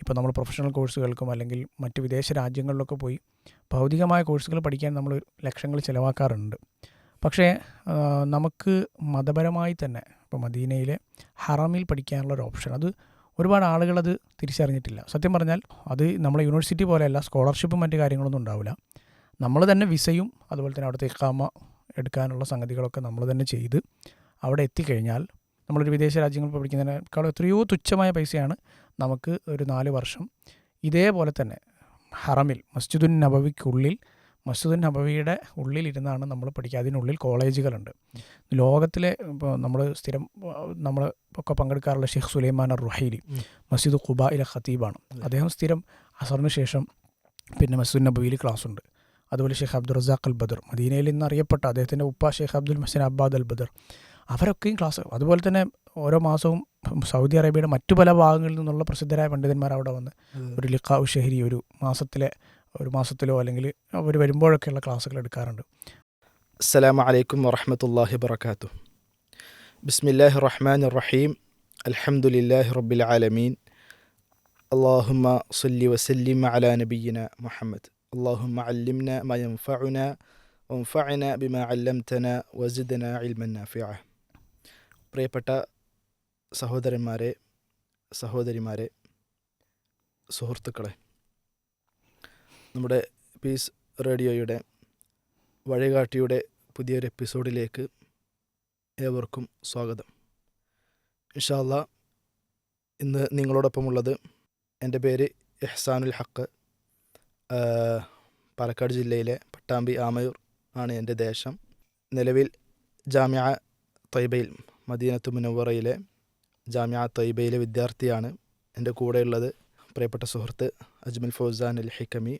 ഇപ്പോൾ നമ്മൾ പ്രൊഫഷണൽ കോഴ്സുകൾക്കും അല്ലെങ്കിൽ മറ്റ് വിദേശ രാജ്യങ്ങളിലൊക്കെ പോയി ഭൗതികമായ കോഴ്സുകൾ പഠിക്കാൻ നമ്മൾ ലക്ഷങ്ങൾ ചിലവാക്കാറുണ്ട്. പക്ഷേ നമുക്ക് മതപരമായി തന്നെ ഇപ്പോൾ മദീനയിലെ ഹറമിൽ പഠിക്കാനുള്ളൊരു ഓപ്ഷൻ, അത് ഒരുപാട് ആളുകളത് തിരിച്ചറിഞ്ഞിട്ടില്ല. സത്യം പറഞ്ഞാൽ അത് നമ്മളെ യൂണിവേഴ്സിറ്റി പോലെയല്ല, സ്കോളർഷിപ്പും മറ്റു കാര്യങ്ങളൊന്നും ഉണ്ടാവില്ല. നമ്മൾ തന്നെ വിസയും അതുപോലെ തന്നെ അവിടുത്തെ ഇഖാമ എടുക്കാനുള്ള സംഗതികളൊക്കെ നമ്മൾ തന്നെ ചെയ്ത് അവിടെ എത്തിക്കഴിഞ്ഞാൽ നമ്മളൊരു വിദേശ രാജ്യങ്ങളിൽ പഠിക്കുന്നതിനേക്കാളും എത്രയോ തുച്ഛമായ പൈസയാണ് നമുക്ക് ഒരു 4 വർഷം ഇതേപോലെ തന്നെ ഹറമിൽ മസ്ജിദുൻ നബവിക്കുള്ളിൽ, മസ്ജിദുൻ നബവിയുടെ ഉള്ളിലിരുന്നാണ് നമ്മൾ പഠിക്കുക. അതിനുള്ളിൽ കോളേജുകളുണ്ട്. ലോകത്തിലെ ഇപ്പോൾ നമ്മൾ ഒക്കെ പങ്കെടുക്കാറുള്ള ഷെയ്ഖ് സുലൈമാൻ റുഹൈലി മസ്ജിദ് ഖുബായിലെ ഖത്തീബാണ്. അദ്ദേഹം സ്ഥിരം അസറിന് ശേഷം പിന്നെ മസ്ജിദുൻ നബവിയിൽ ക്ലാസ്സുണ്ട്. അതുപോലെ ഷെയ്ഖ് അബ്ദുൾ റസാഖ് അൽ ബദർ, മദീനയിൽ നിന്ന് അറിയപ്പെട്ട അദ്ദേഹത്തിൻ്റെ ഉപ്പ ഷെയ്ഖ് അബ്ദുൽ മഹ്സിൻ അബ്ബാദ് അൽ ബദർ, അവരൊക്കെയും ക്ലാസ്. അതുപോലെ തന്നെ ഓരോ മാസവും സൗദി അറേബ്യയുടെ മറ്റു പല ഭാഗങ്ങളിൽ നിന്നുള്ള പ്രസിദ്ധരായ പണ്ഡിതന്മാർ അവിടെ വന്ന് ഒരു ലിഖാ ഉ ഷഹരി ഒരു മാസത്തിലോ അല്ലെങ്കിൽ അവർ വരുമ്പോഴൊക്കെയുള്ള ക്ലാസ്സുകൾ എടുക്കാറുണ്ട്. അസ്സലാമു അലൈക്കും വറഹ്മത്തുള്ളാഹി വബറകാതുഹു. ബിസ്മില്ലാഹിർ റഹ്മാനിർ റഹീം. അൽഹംദുലില്ലാഹി റബ്ബിൽ ആലമീൻ. അല്ലാഹുമ്മ സ്വല്ലി വസല്ലിം അലാ നബിയ്യിന മുഹമ്മദ്. അല്ലാഹുമ്മ അല്ലിംനാ മാ യൻഫഉനാ വൻഫഅനാ ബിമാ അല്ലംതനാ വസിദ്നാ ഇൽമൻ നാഫിഅ. പ്രിയപ്പെട്ട സഹോദരന്മാരെ, സഹോദരിമാരെ, സുഹൃത്തുക്കളെ, നമ്മുടെ പീസ് റേഡിയോയുടെ വഴികാട്ടിയുടെ പുതിയൊരു എപ്പിസോഡിലേക്ക് ഏവർക്കും സ്വാഗതം. ഇൻഷാ അല്ലാ, ഇന്ന് നിങ്ങളോടൊപ്പമുള്ളത് എൻ്റെ പേര് ഇഹ്സാനുൽ ഹക്ക്. പാലക്കാട് ജില്ലയിലെ പട്ടാമ്പി ആമയൂർ ആണ് എൻ്റെ ദേശം. നിലവിൽ ജാമിഅ ത്വയ്ബയിൽ, മദീനത്തു മുനവ്വറയിലെ ജാമിഅ ത്വയ്ബയിലെ വിദ്യാർത്ഥിയാണ്. എൻ്റെ കൂടെയുള്ളത് പ്രിയപ്പെട്ട സുഹൃത്ത് അജ്മൽ ഫൗസാൻ അൽ ഹിക്കമി.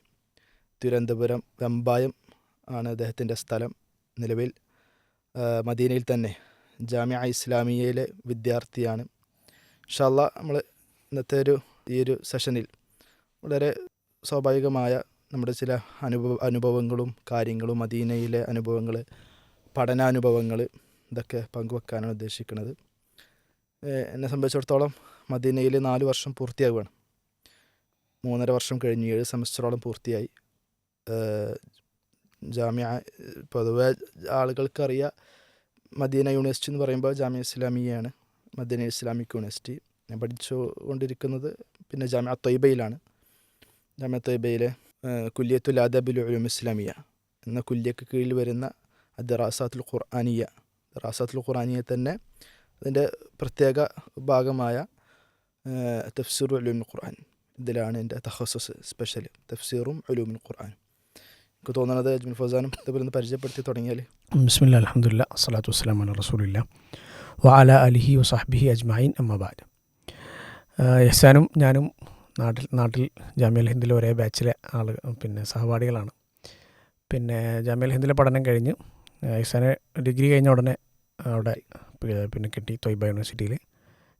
തിരുവനന്തപുരം വെമ്പായം ആണ് അദ്ദേഹത്തിൻ്റെ സ്ഥലം. നിലവിൽ മദീനയിൽ തന്നെ ജാമിഅ ഇസ്ലാമിയയിലെ വിദ്യാർത്ഥിയാണ്. ഇൻഷാ അല്ലാ, നമ്മൾ ഇന്നത്തെ ഈ ഒരു സെഷനിൽ വളരെ സ്വാഭാവികമായ നമ്മുടെ ചില അനുഭവങ്ങളും കാര്യങ്ങളും, മദീനയിലെ അനുഭവങ്ങൾ, പഠനാനുഭവങ്ങൾ, ഇതൊക്കെ പങ്കുവെക്കാനാണ് ഉദ്ദേശിക്കുന്നത്. എന്നെ സംബന്ധിച്ചിടത്തോളം മദീനയിൽ 4 വർഷം പൂർത്തിയാവുകയാണ്. 3.5 വർഷം കഴിഞ്ഞ് 7 സെമസ്റ്ററോളം പൂർത്തിയായി. ജാമിഅ പൊതുവെ ആളുകൾക്കറിയാം, മദീന യൂണിവേഴ്സിറ്റി എന്ന് പറയുമ്പോൾ ജാമിഅ ഇസ്ലാമിയയാണ്, മദീന ഇസ്ലാമിക് യൂണിവേഴ്സിറ്റി. ഞാൻ പഠിച്ചുകൊണ്ടിരിക്കുന്നത് പിന്നെ ജാമിഅ ത്വയ്ബയിലാണ്. ജാമിഅ ത്വയ്ബയിലെ കുല്യത്തുൽ അദബിൽ ഉലൂം ഇസ്ലാമിയ എന്ന കുല്യക്ക് കീഴിൽ വരുന്ന ദറാസാത്തുൽ ഖുർആനിയ, ദറാസാത്തുൽ ഖുർആനിയ തന്നെ അതിൻ്റെ പ്രത്യേക ഭാഗമായ തഫ്സീർ ഉലൂമുൽ ഖുർആൻ, ഇതിലാണ് എൻ്റെ തഖസ്സുസ് സ്പെഷ്യൽ, തഫ്സീറും ഉലൂമുൽ ഖുർആൻ. എനിക്ക് തോന്നുന്നത് അജ്മൽ ഫൗസാനും ഇതുപോലെ ഒന്ന് പരിചയപ്പെടുത്തി തുടങ്ങിയാൽ. ബിസ്മില്ലാ, അൽഹംദുലില്ലാ, അസ്സലാത്തു വസ്സലാമു അലാ റസൂലില്ലാ വഅലാ അലിഹി വസഹ്ബിഹി അജ്മഈൻ, അമ്മാ ബഅദ്. ഇഹ്സാനും ഞാനും നാട്ടിൽ ജാമിഅൽ ഹിന്ദിലെ ഒരേ ബാച്ചിലെ പിന്നെ സഹപാഠികളാണ്. പിന്നെ ജാമിഅൽ ഹിന്ദിലെ പഠനം കഴിഞ്ഞ് ഇഹ്സാന് ഡിഗ്രി കഴിഞ്ഞ ഉടനെ അവിടെ പിന്നെ കിട്ടി ത്വയ്ബ യൂണിവേഴ്സിറ്റിയിൽ.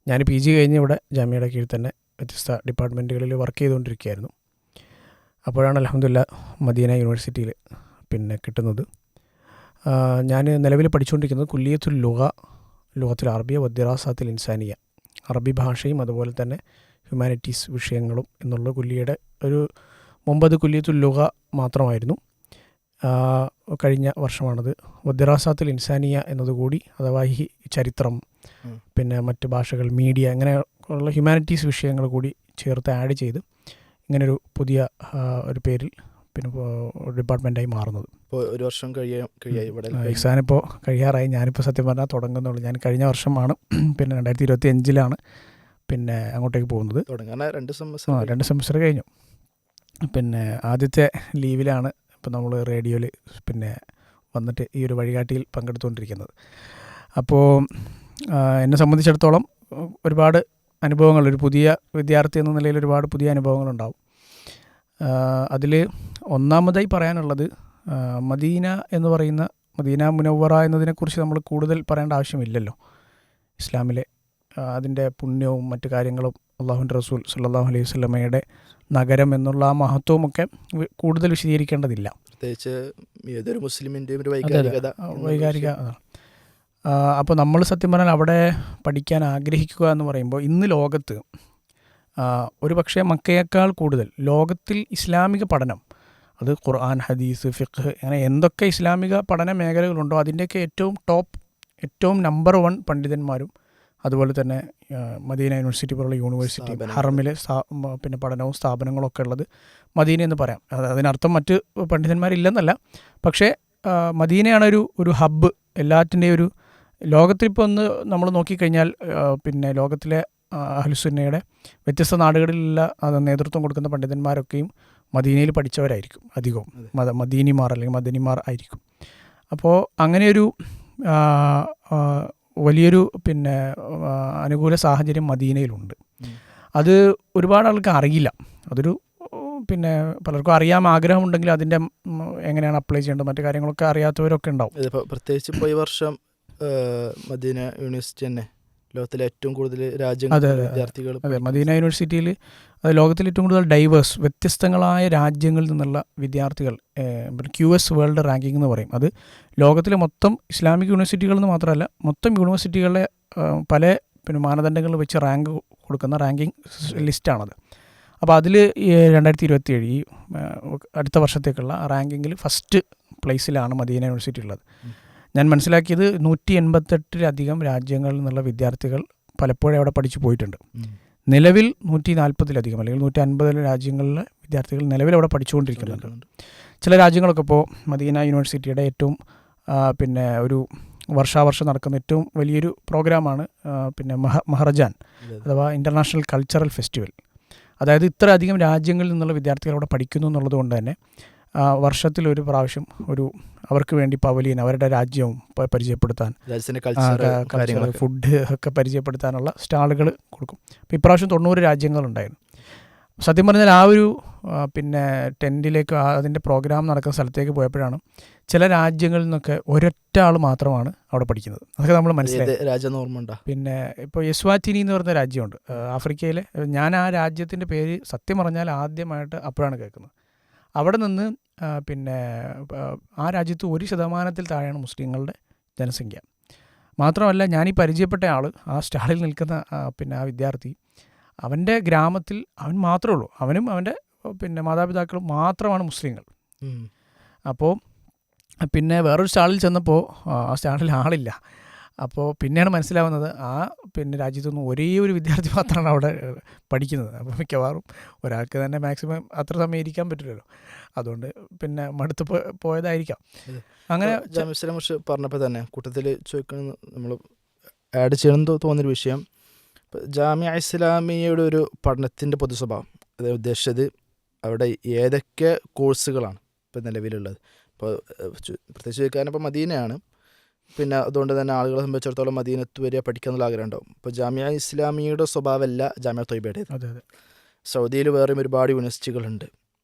ഞാൻ PG കഴിഞ്ഞ് ഇവിടെ ജാമിയയുടെ കീഴിൽ തന്നെ വ്യത്യസ്ത ഡിപ്പാർട്ട്മെൻറ്റുകളിൽ വർക്ക് ചെയ്തുകൊണ്ടിരിക്കുകയായിരുന്നു. അപ്പോഴാണ് അൽഹംദുലില്ലാ മദീന യൂണിവേഴ്സിറ്റിയിൽ പിന്നെ കിട്ടുന്നത്. ഞാൻ നിലവിൽ പഠിച്ചുകൊണ്ടിരിക്കുന്നത് കുല്ലിയത്തുൽ ലുഗത്തുൽ അറബിയ വദ്ദിറാസാത്തുൽ ഇൻസാനിയ, അറബി ഭാഷയും അതുപോലെ തന്നെ ഹ്യൂമാനിറ്റീസ് വിഷയങ്ങളും എന്നുള്ള കുല്ലിയുടെ മുമ്പത് കുല്ലിയത്തുൽ ലുഗ മാത്രമായിരുന്നു. കഴിഞ്ഞ വർഷമാണത് വദ്ദിറാസാത്തുൽ ഇൻസാനിയ എന്നതുകൂടി, അഥവാ ഈ ചരിത്രം, പിന്നെ മറ്റ് ഭാഷകൾ, മീഡിയ, അങ്ങനെയുള്ള ഹ്യൂമാനിറ്റീസ് വിഷയങ്ങൾ കൂടി ചേർത്ത് ആഡ് ചെയ്ത് ഇങ്ങനൊരു പുതിയ ഒരു പേരിൽ പിന്നെ ഡിപ്പാർട്ട്മെൻറ്റായി മാറുന്നത്. ഇപ്പോൾ 1 വർഷം കഴിയായി ഇവിടെ. എക്സാമിപ്പോൾ കഴിയാറായി. ഞാനിപ്പോൾ സത്യം പറഞ്ഞാൽ തുടങ്ങുന്നുള്ളൂ. ഞാൻ കഴിഞ്ഞ വർഷമാണ് പിന്നെ 2025 പിന്നെ അങ്ങോട്ടേക്ക് പോകുന്നത്. 2 സെമസ്റ്റർ കഴിഞ്ഞു. പിന്നെ ആദ്യത്തെ ലീവിലാണ് ഇപ്പോൾ നമ്മൾ റേഡിയോയിൽ പിന്നെ വന്നിട്ട് ഈ ഒരു വഴികാട്ടിയിൽ പങ്കെടുത്തുകൊണ്ടിരിക്കുന്നത്. അപ്പോൾ എന്നെ സംബന്ധിച്ചിടത്തോളം ഒരുപാട് അനുഭവങ്ങൾ, ഒരു പുതിയ വിദ്യാർത്ഥി എന്ന നിലയിൽ ഒരുപാട് പുതിയ അനുഭവങ്ങളുണ്ടാവും. അതിൽ ഒന്നാമതായി പറയാനുള്ളത്, മദീന എന്ന് പറയുന്ന മദീന മുനവ്വറ എന്നതിനെക്കുറിച്ച് നമ്മൾ കൂടുതൽ പറയേണ്ട ആവശ്യമില്ലല്ലോ. ഇസ്ലാമിലെ അതിൻ്റെ പുണ്യവും മറ്റു കാര്യങ്ങളും, അള്ളാഹുവിൻ്റെ റസൂൽ സല്ലല്ലാഹു അലൈഹി വസല്ലമയുടെ നഗരം എന്നുള്ള ആ മഹത്വമൊക്കെ കൂടുതൽ വിശദീകരിക്കേണ്ടതില്ല. പ്രത്യേകിച്ച് ഏതൊരു മുസ്ലിമിൻ്റെയും ഒരു വൈകാരിക. അപ്പോൾ നമ്മൾ സത്യം പറഞ്ഞാൽ അവിടെ പഠിക്കാൻ ആഗ്രഹിക്കുക എന്ന് പറയുമ്പോൾ, ഇന്ന് ലോകത്ത് ഒരു പക്ഷേ മക്കയേക്കാൾ കൂടുതൽ ലോകത്തിൽ ഇസ്ലാമിക പഠനം, അത് ഖുർആൻ, ഹദീസ്, ഫിഖ്, അങ്ങനെ എന്തൊക്കെ ഇസ്ലാമിക പഠന മേഖലകളുണ്ടോ അതിൻ്റെയൊക്കെ ഏറ്റവും നമ്പർ 1 പണ്ഡിതന്മാരും അതുപോലെ തന്നെ മദീന യൂണിവേഴ്സിറ്റി പോലുള്ള യൂണിവേഴ്സിറ്റി ഹറമിലെ പിന്നെ പഠനവും സ്ഥാപനങ്ങളൊക്കെ ഉള്ളത് മദീന എന്ന് പറയാം. അതിനർത്ഥം മറ്റ് പണ്ഡിതന്മാരില്ലെന്നല്ല, പക്ഷേ മദീനയാണ് ഒരു ഹബ്ബ് എല്ലാറ്റിൻ്റെയും ഒരു. ലോകത്തിലിപ്പോൾ ഒന്ന് നമ്മൾ നോക്കിക്കഴിഞ്ഞാൽ പിന്നെ ലോകത്തിലെ അഹ്ലുസുന്നയുടെ വ്യത്യസ്ത നാടുകളിലുള്ള നേതൃത്വം കൊടുക്കുന്ന പണ്ഡിതന്മാരൊക്കെയും മദീനയിൽ പഠിച്ചവരായിരിക്കും അധികവും, മദീനിമാർ അല്ലെങ്കിൽ മദനിമാർ ആയിരിക്കും. അപ്പോൾ അങ്ങനെയൊരു വലിയൊരു പിന്നെ അനുകൂല സാഹചര്യം മദീനയിലുണ്ട്. അത് ഒരുപാട് ആൾക്ക് അറിയില്ല. അതൊരു പിന്നെ പലർക്കും അറിയാൻ ആഗ്രഹമുണ്ടെങ്കിൽ അതിൻ്റെ എങ്ങനെയാണ് അപ്ലൈ ചെയ്യേണ്ടത് മറ്റു കാര്യങ്ങളൊക്കെ അറിയാത്തവരൊക്കെ ഉണ്ടാവും. പ്രത്യേകിച്ച് ഇപ്പോൾ ഈ വർഷം മദീന യൂണിവേഴ്സിറ്റി തന്നെ ലോകത്തിലെ ഏറ്റവും കൂടുതൽ രാജ്യങ്ങൾ വിദ്യാർത്ഥികൾ. അതെ, മദീന യൂണിവേഴ്സിറ്റിയിൽ ലോകത്തിൽ ഏറ്റവും കൂടുതൽ ഡൈവേഴ്സ് വ്യത്യസ്തങ്ങളായ രാജ്യങ്ങളിൽ നിന്നുള്ള വിദ്യാർത്ഥികൾ, QS വേൾഡ് റാങ്കിങ് എന്ന് പറയും. അത് ലോകത്തിലെ മൊത്തം ഇസ്ലാമിക് യൂണിവേഴ്സിറ്റികളെന്ന് മാത്രമല്ല മൊത്തം യൂണിവേഴ്സിറ്റികളെ പല പിന്നെ മാനദണ്ഡങ്ങൾ വെച്ച് റാങ്ക് കൊടുക്കുന്ന റാങ്കിങ് ലിസ്റ്റാണത്. അപ്പോൾ അതിൽ 2027 ഈ അടുത്ത വർഷത്തേക്കുള്ള റാങ്കിങ്ങിൽ ഫസ്റ്റ് പ്ലേസിലാണ് മദീന യൂണിവേഴ്സിറ്റി ഉള്ളത്. ഞാൻ മനസ്സിലാക്കിയത് 188 രാജ്യങ്ങളിൽ നിന്നുള്ള വിദ്യാർത്ഥികൾ പലപ്പോഴും അവിടെ പഠിച്ചു പോയിട്ടുണ്ട്. നിലവിൽ 140 അല്ലെങ്കിൽ 150 രാജ്യങ്ങളിലെ വിദ്യാർത്ഥികൾ നിലവിൽ അവിടെ പഠിച്ചുകൊണ്ടിരിക്കുന്നുണ്ട്. ചില രാജ്യങ്ങളൊക്കെ ഇപ്പോൾ മദീന യൂണിവേഴ്സിറ്റിയുടെ ഏറ്റവും പിന്നെ ഒരു വർഷാവർഷം നടക്കുന്ന ഏറ്റവും വലിയൊരു പ്രോഗ്രാമാണ് പിന്നെ മഹറജാൻ അഥവാ ഇൻ്റർനാഷണൽ കൾച്ചറൽ ഫെസ്റ്റിവൽ. അതായത് ഇത്ര അധികം രാജ്യങ്ങളിൽ നിന്നുള്ള വിദ്യാർത്ഥികൾ അവിടെ പഠിക്കുന്നു എന്നുള്ളത് കൊണ്ട് തന്നെ വർഷത്തിലൊരു പ്രാവശ്യം അവർക്ക് വേണ്ടി പവലിയൻ, അവരുടെ രാജ്യവും പരിചയപ്പെടുത്താൻ, കൾച്ചർ, ഫുഡ് ഒക്കെ പരിചയപ്പെടുത്താനുള്ള സ്റ്റാളുകൾ കൊടുക്കും. അപ്പോൾ ഇപ്രാവശ്യം 90 രാജ്യങ്ങളുണ്ടായിരുന്നു. സത്യം പറഞ്ഞാൽ ആ ഒരു പിന്നെ ടെൻറ്റിലേക്ക് അതിൻ്റെ പ്രോഗ്രാം നടക്കുന്ന സ്ഥലത്തേക്ക് പോയപ്പോഴാണ് ചില രാജ്യങ്ങളിൽ നിന്നൊക്കെ ഒരൊറ്റ ആൾ മാത്രമാണ് അവിടെ പഠിക്കുന്നത്. അതൊക്കെ നമ്മൾ മനസ്സിലായി. പിന്നെ ഇപ്പോൾ എസ്വാറ്റിനി എന്ന് പറയുന്ന രാജ്യമുണ്ട് ആഫ്രിക്കയിലെ. ഞാൻ ആ രാജ്യത്തിൻ്റെ പേര് സത്യം പറഞ്ഞാൽ ആദ്യമായിട്ട് അപ്പോഴാണ് കേൾക്കുന്നത്. അവിടെ നിന്ന് പിന്നെ ആ രാജ്യത്ത് 1% താഴെയാണ് മുസ്ലിങ്ങളുടെ ജനസംഖ്യ. മാത്രമല്ല ഞാനീ പരിചയപ്പെട്ട ആൾ, ആ സ്റ്റാളിൽ നിൽക്കുന്ന പിന്നെ ആ വിദ്യാർത്ഥി, അവൻ്റെ ഗ്രാമത്തിൽ അവൻ മാത്രമേ ഉള്ളൂ, അവനും അവൻ്റെ പിന്നെ മാതാപിതാക്കളും മാത്രമാണ് മുസ്ലിങ്ങൾ. അപ്പോൾ പിന്നെ വേറൊരു സ്റ്റാളിൽ ചെന്നപ്പോൾ ആ സ്റ്റാളിൽ ആളില്ല. അപ്പോൾ പിന്നെയാണ് മനസ്സിലാവുന്നത് ആ പിന്നെ രാജ്യത്തുനിന്ന് ഒരേ ഒരു വിദ്യാർത്ഥി മാത്രമാണ് അവിടെ പഠിക്കുന്നത്. അപ്പോൾ മിക്കവാറും ഒരാൾക്ക് തന്നെ മാക്സിമം അത്ര സമയം ഇരിക്കാൻ പറ്റില്ലല്ലോ, അതുകൊണ്ട് പിന്നെ മടുത്ത് പോയതായിരിക്കാം. അങ്ങനെ പറഞ്ഞപ്പോൾ തന്നെ കൂട്ടത്തിൽ ചോദിക്കുന്നത് നമ്മൾ ആഡ് ചെയ്യണമെന്ന് തോന്നിയൊരു വിഷയം, ജാമിഅ ഇസ്ലാമിയയുടെ ഒരു പഠനത്തിൻ്റെ പൊതു സ്വഭാവം, അതായത് ഉദ്ദേശിച്ചത് അവിടെ ഏതൊക്കെ കോഴ്സുകളാണ് ഇപ്പോൾ നിലവിലുള്ളത്. ഇപ്പോൾ പ്രത്യേകിച്ച് ചോദിക്കാനും ഇപ്പോൾ മദീനയാണ്, പിന്നെ അതുകൊണ്ട് തന്നെ ആളുകളെ സംബന്ധിച്ചിടത്തോളം മദീനത്ത് വരെ പഠിക്കാനുള്ള ആഗ്രഹം ഉണ്ടാവും. ഇപ്പോൾ ജാമിഅ ഇസ്ലാമിയയുടെ സ്വഭാവമല്ല ജാമിഅ ത്വയ്ബയുടേത്. സൗദിയിൽ വേറെയും ഒരുപാട് യൂണിവേഴ്സിറ്റികളുണ്ട്.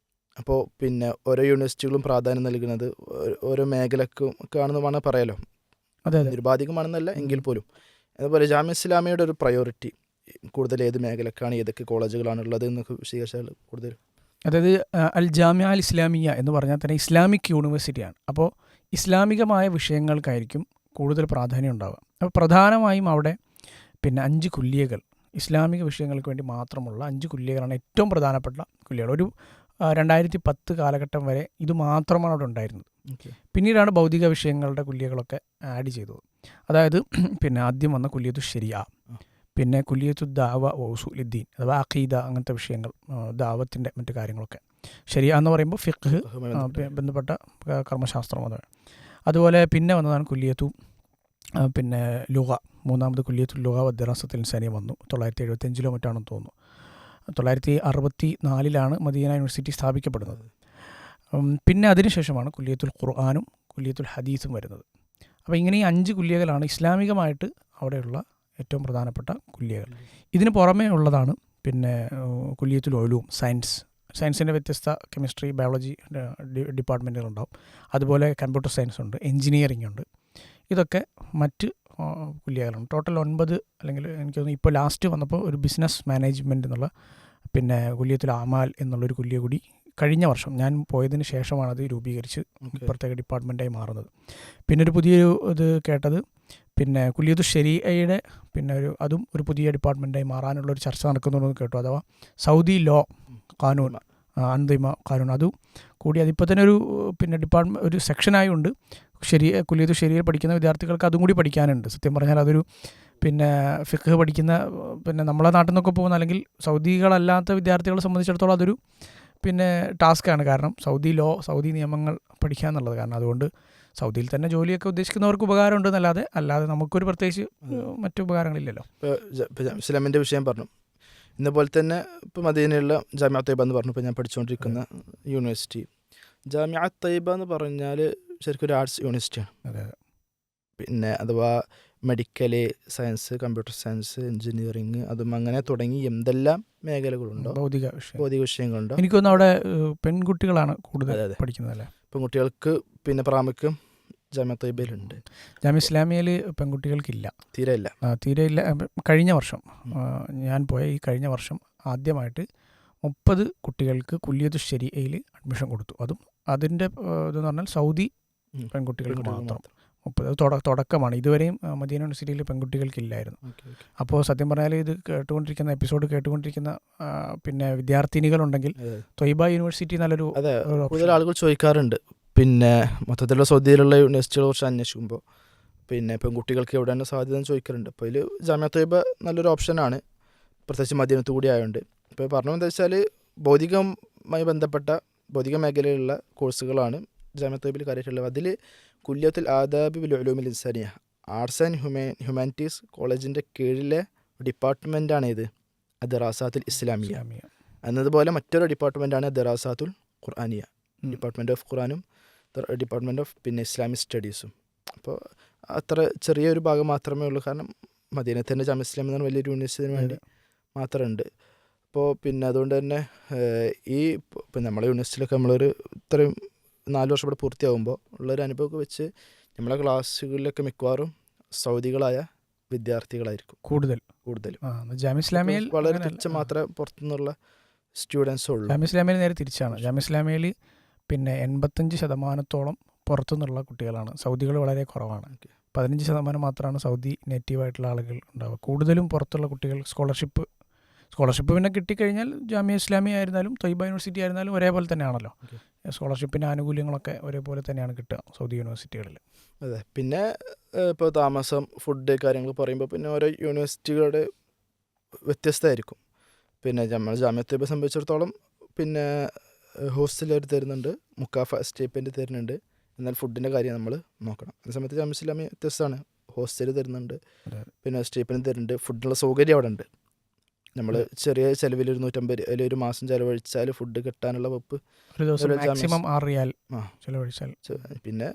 അപ്പോൾ പിന്നെ ഓരോ യൂണിവേഴ്സിറ്റികളും പ്രാധാന്യം നൽകുന്നത് ഓരോ മേഖലക്കും ആണെന്ന് വേണമെങ്കിൽ പറയാലോ, നിരുപാധികമാണെന്നല്ല എങ്കിൽ പോലും. അതുപോലെ ജാമിഅ ഇസ്ലാമിയയുടെ ഒരു പ്രയോറിറ്റി കൂടുതൽ ഏത് മേഖലക്കാണ്, ഏതൊക്കെ കോളേജുകളാണുള്ളത് എന്നൊക്കെ വിശദീകരിച്ചാൽ കൂടുതൽ. അതായത് അൽ ജാമിഅ അൽ ഇസ്ലാമിയ എന്ന് പറഞ്ഞാൽ തന്നെ ഇസ്ലാമിക് യൂണിവേഴ്സിറ്റിയാണ്. അപ്പോൾ ഇസ്ലാമികമായ വിഷയങ്ങൾക്കായിരിക്കും കൂടുതൽ പ്രാധാന്യം ഉണ്ടാവുക. അപ്പോൾ പ്രധാനമായും അവിടെ പിന്നെ 5 കുല്ലിയകൾ, ഇസ്ലാമിക വിഷയങ്ങൾക്ക് വേണ്ടി മാത്രമുള്ള 5 കുല്ലിയകളാണ് ഏറ്റവും പ്രധാനപ്പെട്ട കുല്ലിയകൾ. ഒരു 2010 കാലഘട്ടം വരെ ഇത് മാത്രമാണ് അവിടെ ഉണ്ടായിരുന്നത്. പിന്നീടാണ് ഭൗതിക വിഷയങ്ങളുടെ കുല്ലിയകളൊക്കെ ആഡ് ചെയ്തത്. അതായത് പിന്നെ ആദ്യം വന്ന കുല്ലിയത്തു ശരിയ, പിന്നെ കുല്ലിയത്തു ദാവ ഉസൂലുദ്ദീൻ അഥവാ അഖീദ, അങ്ങനത്തെ വിഷയങ്ങൾ, ദാവത്തിൻ്റെ മറ്റു കാര്യങ്ങളൊക്കെ. ശരിയ എന്ന് പറയുമ്പോൾ ഫിഖ് ബന്ധപ്പെട്ട കർമ്മശാസ്ത്രം. അതുപോലെ പിന്നെ വന്നതാണ് കുല്ലിയത്തു പിന്നെ ലുഗ, മൂന്നാമത് കുല്ലിയത്തു ലുഗ വദ്ദിറാസത്തുൽ ഇൻസാനിയ വന്നു. 975 മറ്റാണെന്ന് തോന്നുന്നു. 1964 മദീന യൂണിവേഴ്സിറ്റി സ്ഥാപിക്കപ്പെടുന്നത്. പിന്നെ അതിനുശേഷമാണ് കുല്ലിയത്തുൽ ഖുർആനും കുല്ലിയത്തുൽ ഹദീസും വരുന്നത്. അപ്പോൾ ഇങ്ങനെ ഈ 5 കുല്ലിയകളാണ് ഇസ്ലാമികമായിട്ട് അവിടെയുള്ള ഏറ്റവും പ്രധാനപ്പെട്ട കുല്ലിയകൾ. ഇതിന് പുറമേ ഉള്ളതാണ് പിന്നെ കുല്ലിയത്തുൽ ഉലൂം, സയൻസിൻ്റെ വ്യത്യസ്ത കെമിസ്ട്രി, ബയോളജി ഡിപ്പാർട്ട്മെൻറ്റുകളുണ്ടാവും. അതുപോലെ കമ്പ്യൂട്ടർ സയൻസ് ഉണ്ട്, എൻജിനീയറിംഗ് ഉണ്ട്. ഇതൊക്കെ മറ്റ് കുല്ലിയകളാണ്. ടോട്ടൽ 9, അല്ലെങ്കിൽ എനിക്ക് തോന്നുന്നു ഇപ്പോൾ ലാസ്റ്റ് വന്നപ്പോൾ ഒരു ബിസിനസ് മാനേജ്മെൻറ്റ് എന്നുള്ള പിന്നെ കുല്ലിയത്തുൽ അമാൽ എന്നുള്ളൊരു കുല്ലിയ കൂടി കഴിഞ്ഞ വർഷം ഞാൻ പോയതിന് ശേഷമാണ് അത് രൂപീകരിച്ച് പ്രത്യേക ഡിപ്പാർട്ട്മെൻറ്റായി മാറുന്നത്. പിന്നെ ഒരു പുതിയൊരു ഇത് കേട്ടത് പിന്നെ കുല്ലിയത്തു ശരീഅയുടെ പിന്നെ അതും ഒരു പുതിയ ഡിപ്പാർട്ട്മെൻറ്റായി മാറാനുള്ളൊരു ചർച്ച നടക്കുന്നുണ്ടെന്ന് കേട്ടു. അഥവാ സൗദി ലോ കാനൂൻ അന്തിമ കാനൂൻ അതും കൂടി അതിപ്പോൾ തന്നെ പിന്നെ ഒരു സെക്ഷനായി ഉണ്ട്. കുല്ലിയത്തു ശരീഅ പഠിക്കുന്ന വിദ്യാർത്ഥികൾക്ക് അതും കൂടി പഠിക്കാനുണ്ട്. സത്യം പറഞ്ഞാൽ അതൊരു പിന്നെ ഫിഖ് പഠിക്കുന്ന പിന്നെ നമ്മളെ നാട്ടിൽ നിന്നൊക്കെ പോകുന്ന അല്ലെങ്കിൽ സൗദികളല്ലാത്ത വിദ്യാർത്ഥികളെ സംബന്ധിച്ചിടത്തോളം അതൊരു പിന്നെ ടാസ്ക്കാണ്. കാരണം സൗദി നിയമങ്ങൾ പഠിക്കുക എന്നുള്ളത്. കാരണം അതുകൊണ്ട് സൗദിയിൽ തന്നെ ജോലിയൊക്കെ ഉദ്ദേശിക്കുന്നവർക്ക് ഉപകാരം ഉണ്ടെന്നല്ലാതെ നമുക്കൊരു പ്രത്യേകിച്ച് മറ്റു ഉപകാരങ്ങളില്ലല്ലോ. ഇപ്പോൾ ഇസ്ലാമിൻ്റെ വിഷയം പറഞ്ഞു. ഇന്നപോലെ തന്നെ ഇപ്പോൾ മദീനയുള്ള ജാമിഅ തയ്യിബ എന്ന് പറഞ്ഞു. ഇപ്പോൾ ഞാൻ പഠിച്ചുകൊണ്ടിരിക്കുന്ന യൂണിവേഴ്സിറ്റി ജാമിഅ തയ്യിബ എന്ന് പറഞ്ഞാൽ ശരിക്കും ഒരു ആർട്സ് യൂണിവേഴ്സിറ്റിയാണ്. അതെ. പിന്നെ അഥവാ medical, science, computer science, engineering, അതും അങ്ങനെ തുടങ്ങി എന്തെല്ലാം മേഖലകളുണ്ടോ, ഭൗതിക വിഷയങ്ങളുണ്ടോ. എനിക്ക് തോന്നുന്നു അവിടെ പെൺകുട്ടികളാണ് കൂടുതൽ പഠിക്കുന്നത് അല്ലേ? പെൺകുട്ടികൾക്ക് പിന്നെ പ്രാമുഖ്യം ജാമിഅ തയ്യിബയിലുണ്ട്. ജാമിഅ ഇസ്ലാമിയയിൽ പെൺകുട്ടികൾക്കില്ല, തീരെ ഇല്ല. കഴിഞ്ഞ വർഷം ഞാൻ പോയ ഈ കഴിഞ്ഞ വർഷം ആദ്യമായിട്ട് 30 കുട്ടികൾക്ക് കുല്ലിയത്തു ശരീഅയിൽ അഡ്മിഷൻ കൊടുത്തു. അതും അതിൻ്റെ ഇതെന്ന് പറഞ്ഞാൽ സൗദി പെൺകുട്ടികൾക്ക് മാത്രം 30. അത് തുടക്കമാണ്. ഇതുവരെയും മദീന യൂണിവേഴ്സിറ്റിയിൽ പെൺകുട്ടികൾക്കില്ലായിരുന്നു. അപ്പോൾ സത്യം പറഞ്ഞാൽ ഇത് എപ്പിസോഡ് കേട്ടുകൊണ്ടിരിക്കുന്ന പിന്നെ വിദ്യാർത്ഥിനികളുണ്ടെങ്കിൽ ത്വയ്ബ യൂണിവേഴ്സിറ്റി നല്ലൊരു കൂടുതൽ ആളുകൾ ചോദിക്കാറുണ്ട്. പിന്നെ മൊത്തത്തിലുള്ള സൗദിയിലുള്ള യൂണിവേഴ്സിറ്റികളെ കുറിച്ച് അന്വേഷിക്കുമ്പോൾ പിന്നെ പെൺകുട്ടികൾക്ക് എവിടെയാണ് സാധ്യത എന്ന് ചോദിക്കാറുണ്ട്. അപ്പോൾ ഇതിൽ ജാമിഅ തയ്യിബ നല്ലൊരു ഓപ്ഷനാണ്, പ്രത്യേകിച്ച് മദീനത്ത് കൂടി ആയതുകൊണ്ട്. ഇപ്പോൾ പറഞ്ഞതെന്താ വെച്ചാൽ ഭൗതികമായി ബന്ധപ്പെട്ട ഭൗതിക മേഖലയിലുള്ള കോഴ്സുകളാണ് ജാമിഅ തയ്യിബയിൽ കാര്യമായിട്ടുള്ളത്. അതിൽ കുല്ലിയത്തുൽ ആദാബി വൽ ഉലൂമിൽ ഇൻസാനിയ ആർട്സ് ആൻഡ് ഹ്യൂമാനിറ്റീസ് കോളേജിൻ്റെ കീഴിലെ ഡിപ്പാർട്ട്മെൻറ്റാണ് ഇത് അദ്റാസാത്തുൽ ഇസ്ലാമിയ എന്നതുപോലെ മറ്റൊരു ഡിപ്പാർട്ട്മെൻറ്റാണ് അദ്റാസാത്തുൽ ഖുർആനിയ, ഡിപ്പാർട്ട്മെൻറ്റ് ഓഫ് ഖുർആനും ഡിപ്പാർട്ട്മെൻറ്റ് ഓഫ് പിന്നെ ഇസ്ലാമിക് സ്റ്റഡീസും. അപ്പോൾ അത്ര ചെറിയൊരു ഭാഗം മാത്രമേ ഉള്ളൂ. കാരണം മദീനത്തിൻ്റെ ജാമിഅ ഇസ്ലാമിയ എന്ന് പറഞ്ഞ വലിയൊരു യൂണിവേഴ്സിറ്റിന് വേണ്ടി മാത്രമുണ്ട്. അപ്പോൾ പിന്നെ അതുകൊണ്ട് തന്നെ ഈ നമ്മളെ യൂണിവേഴ്സിറ്റിയിലൊക്കെ നമ്മളൊരു ഇത്രയും 4 വർഷം ഇവിടെ പൂർത്തിയാകുമ്പോൾ ഉള്ളൊരു അനുഭവമൊക്കെ വെച്ച് നമ്മളെ ക്ലാസ്സുകളിലൊക്കെ മിക്കവാറും സൗദികളായ വിദ്യാർത്ഥികളായിരിക്കും കൂടുതലും. ജാമിഅ ഇസ്ലാമിയയിൽ വളരെ തുച്ഛം മാത്രമേ പുറത്തുനിന്നുള്ള സ്റ്റുഡൻസ് ഉള്ളൂ. ജാമിഅ ഇസ്ലാമിയയിൽ നേരെ തിരിച്ചാണ്. ജാമിഅ ഇസ്ലാമിയയിൽ പിന്നെ 85% പുറത്തുനിന്നുള്ള കുട്ടികളാണ്. സൗദികൾ വളരെ കുറവാണ്. 15% മാത്രമാണ് സൗദി നേറ്റീവായിട്ടുള്ള ആളുകൾ ഉണ്ടാവുക. കൂടുതലും പുറത്തുള്ള കുട്ടികൾ സ്കോളർഷിപ്പ് പിന്നെ കിട്ടിക്കഴിഞ്ഞാൽ ജാമിഅ ഇസ്ലാമിയ ആയിരുന്നാലും ത്വയ്ബ യൂണിവേഴ്സിറ്റി ആയിരുന്നാലും ഒരേപോലെ തന്നെയാണല്ലോ. സ്കോളർഷിപ്പിൻ്റെ ആനുകൂല്യങ്ങളൊക്കെ ഒരേപോലെ തന്നെയാണ് കിട്ടുക സൗദി യൂണിവേഴ്സിറ്റികളിൽ. അതെ. പിന്നെ ഇപ്പോൾ താമസം, ഫുഡ് കാര്യങ്ങൾ പറയുമ്പോൾ പിന്നെ ഓരോ യൂണിവേഴ്സിറ്റികളുടെ വ്യത്യസ്തമായിരിക്കും. പിന്നെ ജാമിഅ തയ്യിബയെ സംബന്ധിച്ചിടത്തോളം പിന്നെ ഹോസ്റ്റൽ അവർ തരുന്നുണ്ട്, മുക്കാഫ സ്റ്റേറ്റ്മെൻറ്റ് തരുന്നുണ്ട്. എന്നാൽ ഫുഡിൻ്റെ കാര്യം നമ്മൾ നോക്കണം. അതേ സമയത്ത് ജാമിഅ ഇസ്ലാമിയ വ്യത്യസ്തമാണ്. ഹോസ്റ്റൽ തരുന്നുണ്ട്, പിന്നെ സ്റ്റേറ്റ്മെൻറ്റ് തരുന്നുണ്ട്, ഫുഡിനുള്ള സൗകര്യം അവിടെ ഉണ്ട്. നമ്മൾ ചെറിയ ചിലവിൽ 150 അല്ലെങ്കിൽ ഒരു മാസം ചിലവഴിച്ചാൽ ഫുഡ് കിട്ടാനുള്ള വകുപ്പ് മാക്സിമം 6 റിയാൽ ചിലവഴിച്ചാൽ. പിന്നെ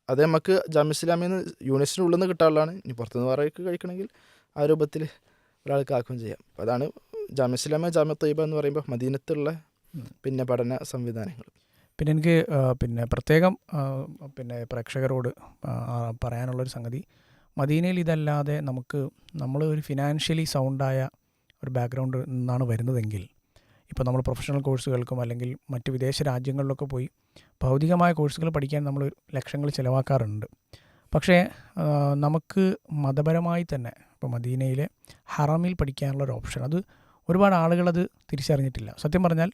അത് നമുക്ക് ജാമിഅ ഇസ്ലാമിന്ന് യൂണിവേഴ്സിറ്റിൻ്റെ ഉള്ളിൽ നിന്ന് കിട്ടാനുള്ളതാണ്. ഇനി പുറത്തുനിന്ന് വേറെ കഴിക്കണമെങ്കിൽ ആ രൂപത്തിൽ ഒരാൾക്ക് ആക്കുകയും ചെയ്യാം. അപ്പോൾ അതാണ് ജാമിഅ ഇസ്ലാമിയ ജാമിഅ തയ്യിബ എന്ന് പറയുമ്പോൾ മദീനത്തുള്ള പിന്നെ പഠന സംവിധാനങ്ങൾ. പിന്നെ എനിക്ക് പിന്നെ പ്രത്യേകം പിന്നെ പ്രേക്ഷകരോട് പറയാനുള്ളൊരു സംഗതി, മദീനയിൽ ഇതല്ലാതെ നമ്മൾ ഒരു ഫിനാൻഷ്യലി സൗണ്ടായ ഒരു ബാക്ക്ഗ്രൗണ്ട് നിന്നാണ് വരുന്നതെങ്കിൽ, ഇപ്പോൾ നമ്മൾ പ്രൊഫഷണൽ കോഴ്സുകൾക്കും അല്ലെങ്കിൽ മറ്റ് വിദേശ രാജ്യങ്ങളിലൊക്കെ പോയി ഭൗതികമായ കോഴ്സുകൾ പഠിക്കാൻ നമ്മൾ ലക്ഷങ്ങൾ ചിലവാക്കാറുണ്ട്. പക്ഷേ നമുക്ക് മതപരമായി തന്നെ ഇപ്പോൾ മദീനയിലെ ഹറമിൽ പഠിക്കാനുള്ളൊരു ഓപ്ഷൻ, അത് ഒരുപാട് ആളുകളത് തിരിച്ചറിഞ്ഞിട്ടില്ല. സത്യം പറഞ്ഞാൽ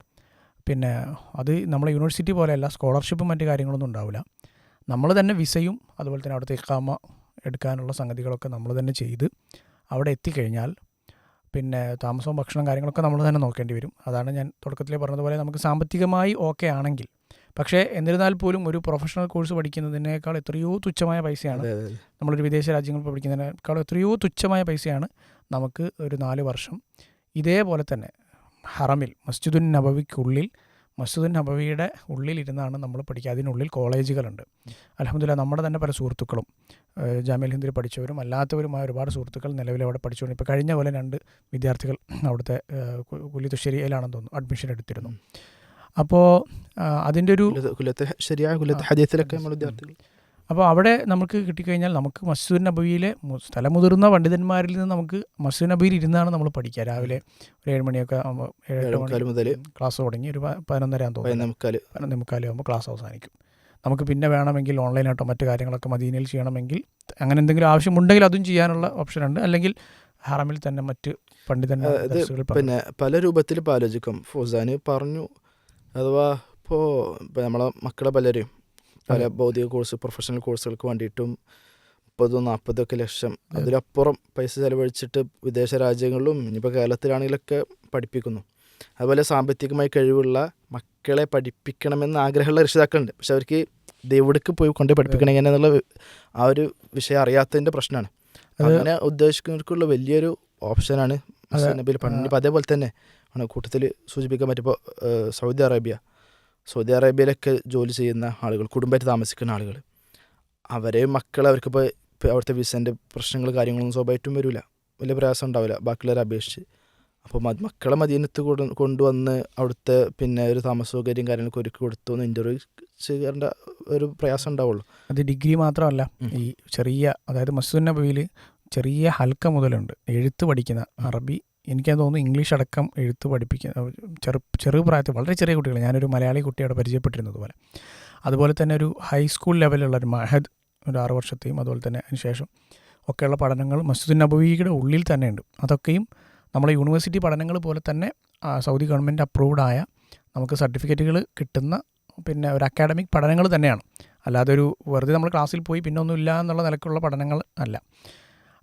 പിന്നെ അത് നമ്മളെ യൂണിവേഴ്സിറ്റി പോലെയല്ല, സ്കോളർഷിപ്പും മറ്റു കാര്യങ്ങളൊന്നും ഉണ്ടാവില്ല. നമ്മൾ തന്നെ വിസയും അതുപോലെ തന്നെ അവിടുത്തെ ഇഖാമ എടുക്കാനുള്ള സംഗതികളൊക്കെ നമ്മൾ തന്നെ ചെയ്ത് അവിടെ എത്തിക്കഴിഞ്ഞാൽ പിന്നെ താമസവും ഭക്ഷണം കാര്യങ്ങളൊക്കെ നമ്മൾ തന്നെ നോക്കേണ്ടി വരും. അതാണ് ഞാൻ തുടക്കത്തിലേ പറഞ്ഞതുപോലെ നമുക്ക് സാമ്പത്തികമായി ഓക്കെ ആണെങ്കിൽ. പക്ഷേ എന്നിരുന്നാൽ പോലും ഒരു പ്രൊഫഷണൽ കോഴ്സ് പഠിക്കുന്നതിനേക്കാൾ എത്രയോ തുച്ഛമായ പൈസയാണ്, നമ്മളൊരു വിദേശ രാജ്യങ്ങളിൽ പഠിക്കുന്നതിനേക്കാൾ എത്രയോ തുച്ഛമായ പൈസയാണ് നമുക്ക് ഒരു 4 വർഷം ഇതേപോലെ തന്നെ ഹറമിൽ മസ്ജിദുൻ നബവിയുടെ ഉള്ളിലിരുന്നാണ് നമ്മൾ പഠിക്കുക. അതിനുള്ളിൽ കോളേജുകളുണ്ട്. അൽഹംദുലില്ലാഹ് നമ്മുടെ തന്നെ പല സുഹൃത്തുക്കളും ജാമിഅൽ ഹിന്ദിൽ പഠിച്ചവരും അല്ലാത്തവരുമായ ഒരുപാട് സുഹൃത്തുക്കൾ നിലവിൽ അവിടെ പഠിച്ചുകൊണ്ട് ഇപ്പോൾ കഴിഞ്ഞ പോലെ 2 വിദ്യാർത്ഥികൾ അവിടുത്തെ കുല്ലിയത്തു ശരീഅയിലാണെന്ന് തോന്നുന്നു അഡ്മിഷൻ എടുത്തിരുന്നു. അപ്പോൾ അതിൻ്റെ ഒരു അപ്പോൾ അവിടെ നമുക്ക് കിട്ടിക്കഴിഞ്ഞാൽ നമുക്ക് മസ്ജിദുൻ നബവിയിലെ സ്ഥലമുതിർന്ന പണ്ഡിതന്മാരിൽ നിന്ന് നമുക്ക് മസ്ജിദുൻ നബവിയിൽ ഇരുന്നാണ് നമ്മൾ പഠിക്കുക. രാവിലെ ഒരു 7 മണിയൊക്കെ ആകുമ്പോൾ 7 മുതൽ ക്ലാസ് തുടങ്ങി ഒരു 11:30 തോന്നുന്നു 11:45 ആകുമ്പോൾ ക്ലാസ് അവസാനിക്കും. നമുക്ക് പിന്നെ വേണമെങ്കിൽ ഓൺലൈനായിട്ടോ മറ്റു കാര്യങ്ങളൊക്കെ മദീനയിൽ ചെയ്യണമെങ്കിൽ അങ്ങനെ എന്തെങ്കിലും ആവശ്യമുണ്ടെങ്കിൽ അതും ചെയ്യാനുള്ള ഓപ്ഷനുണ്ട്. അല്ലെങ്കിൽ ഹറമിൽ തന്നെ മറ്റ് പണ്ഡിതന്മാർ ഇത് ദർസുകളിൽ പിന്നെ പല രൂപത്തിൽ ഇപ്പോൾ ആലോചിക്കാം. ഫൗസാന് പറഞ്ഞു, അഥവാ ഇപ്പോൾ നമ്മളെ മക്കളെ പലരും പല ഭൗതിക കോഴ്സ് പ്രൊഫഷണൽ കോഴ്സുകൾക്ക് വേണ്ടിയിട്ടും 30-40 ലക്ഷം അതിലപ്പുറം പൈസ ചെലവഴിച്ചിട്ട് വിദേശ രാജ്യങ്ങളിലും ഇനിയിപ്പോൾ കേരളത്തിലാണെങ്കിലൊക്കെ പഠിപ്പിക്കുന്നു. അതുപോലെ സാമ്പത്തികമായി കഴിവുള്ള മക്കളെ പഠിപ്പിക്കണമെന്ന് ആഗ്രഹമുള്ള രക്ഷിതാക്കളുണ്ട്. പക്ഷെ അവർക്ക് എവിടേക്ക് പോയി കൊണ്ട് പഠിപ്പിക്കണം എങ്ങനെയെന്നുള്ള ആ ഒരു വിഷയം അറിയാത്തതിൻ്റെ പ്രശ്നമാണ്. അങ്ങനെ ഉദ്ദേശിക്കുന്നവർക്കുള്ള വലിയൊരു ഓപ്ഷനാണ് നബിയിൽ പണ്ട്. അതേപോലെ തന്നെ ആണ് കൂട്ടത്തിൽ സൂചിപ്പിക്കാൻ പറ്റിയപ്പോൾ സൗദി അറേബ്യയിലൊക്കെ ജോലി ചെയ്യുന്ന ആളുകൾ, കുടുംബമായിട്ട് താമസിക്കുന്ന ആളുകൾ, അവരെ മക്കൾ അവർക്കിപ്പോൾ അവിടുത്തെ വിസൻ്റെ പ്രശ്നങ്ങൾ കാര്യങ്ങളൊന്നും സ്വാഭാവികമായിട്ടും വരില്ല, വലിയ പ്രയാസം ഉണ്ടാവില്ല ബാക്കിയുള്ളവരെ അപേക്ഷിച്ച്. അപ്പോൾ മക്കളെ മദീനത്ത് കൊണ്ടുവന്ന് അവിടുത്തെ പിന്നെ ഒരു താമസ സൗകര്യം കാര്യങ്ങളൊക്കെ ഒരുക്കി കൊടുത്തു എന്ന് ഇൻ്റർവ്യൂ ചെയ്യേണ്ട ഒരു പ്രയാസം ഉണ്ടാവുള്ളൂ. അത് ഡിഗ്രി മാത്രമല്ല, ഈ ചെറിയ അതായത് മസ്ജിദുൻ നബവിയിൽ ചെറിയ ഹൽക്ക മുതലുണ്ട് എഴുത്ത് പഠിക്കുന്ന അറബി, എനിക്കത് തോന്നുന്നു ഇംഗ്ലീഷ് അടക്കം എഴുത്ത് പഠിപ്പിക്കുന്ന ചെറു പ്രായത്തിൽ വളരെ ചെറിയ കുട്ടികൾ. ഞാനൊരു മലയാളി കുട്ടിയോട് പരിചയപ്പെട്ടിരുന്നത് പോലെ. അതുപോലെ തന്നെ ഒരു ഹൈസ്കൂൾ ലെവലുള്ള ഒരു മഹദ് ഒരു 6 വർഷത്തെയും അതുപോലെ തന്നെ അതിനുശേഷം ഒക്കെയുള്ള പഠനങ്ങൾ മസ്ജിദുൻ നബവിയുടെ ഉള്ളിൽ തന്നെയുണ്ട്. അതൊക്കെയും നമ്മളെ യൂണിവേഴ്സിറ്റി പഠനങ്ങൾ പോലെ തന്നെ സൗദി ഗവൺമെൻറ് അപ്രൂവ്ഡായ നമുക്ക് സർട്ടിഫിക്കറ്റുകൾ കിട്ടുന്ന പിന്നെ ഒരു അക്കാഡമിക് പഠനങ്ങൾ തന്നെയാണ്. അല്ലാതെ ഒരു വെറുതെ നമ്മൾ ക്ലാസ്സിൽ പോയി പിന്നെ ഒന്നുമില്ല എന്നുള്ള നിലക്കുള്ള പഠനങ്ങൾ അല്ല.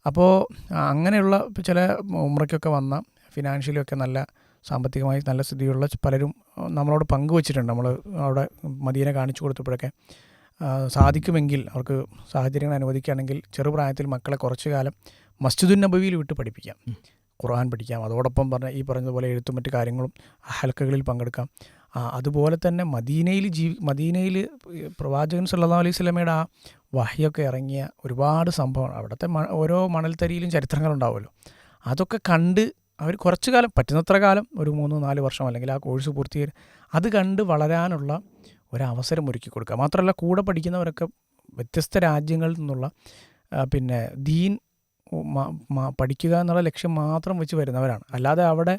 അപ്പോൾ അങ്ങനെയുള്ള ചില ഉംറയ്ക്കൊക്കെ വന്ന ഫിനാൻഷ്യലിയൊക്കെ നല്ല സാമ്പത്തികമായി നല്ല സ്ഥിതിയുള്ള പലരും നമ്മളോട് പങ്കുവച്ചിട്ടുണ്ട്. നമ്മൾ അവിടെ മദീന കാണിച്ചു കൊടുത്തപ്പോഴൊക്കെ സാധിക്കുമെങ്കിൽ അവർക്ക് സാഹചര്യങ്ങൾ അനുവദിക്കുകയാണെങ്കിൽ ചെറുപ്രായത്തിൽ മക്കളെ കുറച്ചു കാലം മസ്ജിദുൻ നബവിയിൽ വിട്ട് പഠിപ്പിക്കാം, ഖുർആൻ പഠിക്കാം. അതോടൊപ്പം ഈ പറഞ്ഞതുപോലെ എഴുത്തും മറ്റു കാര്യങ്ങളും ഹൽക്കകളിൽ പങ്കെടുക്കാം. അതുപോലെ തന്നെ മദീനയിൽ പ്രവാചകൻ സല്ലല്ലാഹു അലൈഹി വസല്ലമയുടെ ആ വഹ്യൊക്കെ ഇറങ്ങിയ ഒരുപാട് സംഭവമാണ്. അവിടുത്തെ ഓരോ മണൽത്തരിയിലും ചരിത്രങ്ങളുണ്ടാവുമല്ലോ. അതൊക്കെ കണ്ട് അവർ കുറച്ചു കാലം, പറ്റുന്നത്ര കാലം, ഒരു 3-4 വർഷം അല്ലെങ്കിൽ ആ കോഴ്സ് പൂർത്തീകരിച്ച് അത് കണ്ട് വളരാനുള്ള ഒരവസരം ഒരുക്കി കൊടുക്കുക. മാത്രമല്ല കൂടെ പഠിക്കുന്നവരൊക്കെ വ്യത്യസ്ത രാജ്യങ്ങളിൽ നിന്നുള്ള പിന്നെ ദീൻ പഠിക്കുക എന്നുള്ള ലക്ഷ്യം മാത്രം വെച്ച് വരുന്നവരാണ്. അല്ലാതെ അവിടെ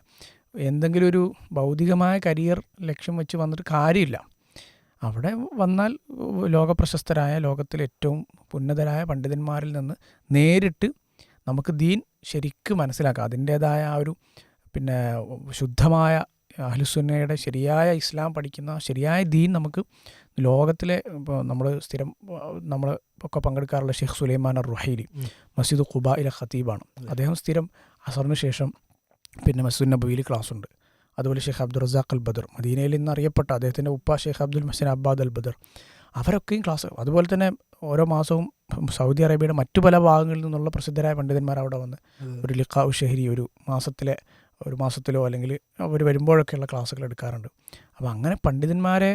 എന്തെങ്കിലും ഒരു ഭൗതികമായ കരിയർ ലക്ഷ്യം വെച്ച് വന്നിട്ട് കാര്യമില്ല. അവിടെ വന്നാൽ ലോകപ്രശസ്തരായ ലോകത്തിലെ ഏറ്റവും ഉന്നതരായ പണ്ഡിതന്മാരിൽ നിന്ന് നേരിട്ട് നമുക്ക് ദീൻ ശരിക്കും മനസ്സിലാക്കാം. അതിൻ്റേതായ ആ ഒരു പിന്നെ ശുദ്ധമായ അഹ്ലുസുന്നയുടെ ശരിയായ ഇസ്ലാം പഠിക്കുന്ന ശരിയായ ദീൻ നമുക്ക് ലോകത്തിലെ ഇപ്പോൾ നമ്മൾ ഒക്കെ പങ്കെടുക്കാറുള്ള ഷെയ്ഖ് സുലൈമാൻ റുഹൈലി മസ്ജിദ് ഖുബായിലെ ഖത്തീബാണ്. അദ്ദേഹം സ്ഥിരം അസറിന് ശേഷം പിന്നെ മസ്ജിദുൻ നബവിയിൽ ക്ലാസ്സുണ്ട്. അതുപോലെ ഷെയ്ഖ് അബ്ദുൾ റസാഖ് അൽ ബദർ, മദീനയിൽ നിന്ന് അറിയപ്പെട്ട അദ്ദേഹത്തിൻ്റെ ഉപ്പ ഷെയ്ഖ് അബ്ദുൽ മഹ്സിൻ അബ്ബാദ് അൽ ബദർ, അവരൊക്കെയും ക്ലാസ്. അതുപോലെ തന്നെ ഓരോ മാസവും സൗദി അറേബ്യയുടെ മറ്റു പല ഭാഗങ്ങളിൽ നിന്നുള്ള പ്രസിദ്ധരായ പണ്ഡിതന്മാർ അവിടെ വന്ന് ഒരു ലിഖാ ഷഹരി ഒരു മാസത്തിലോ അല്ലെങ്കിൽ അവർ വരുമ്പോഴൊക്കെയുള്ള ക്ലാസ്സുകൾ എടുക്കാറുണ്ട്. അപ്പോൾ അങ്ങനെ പണ്ഡിതന്മാരെ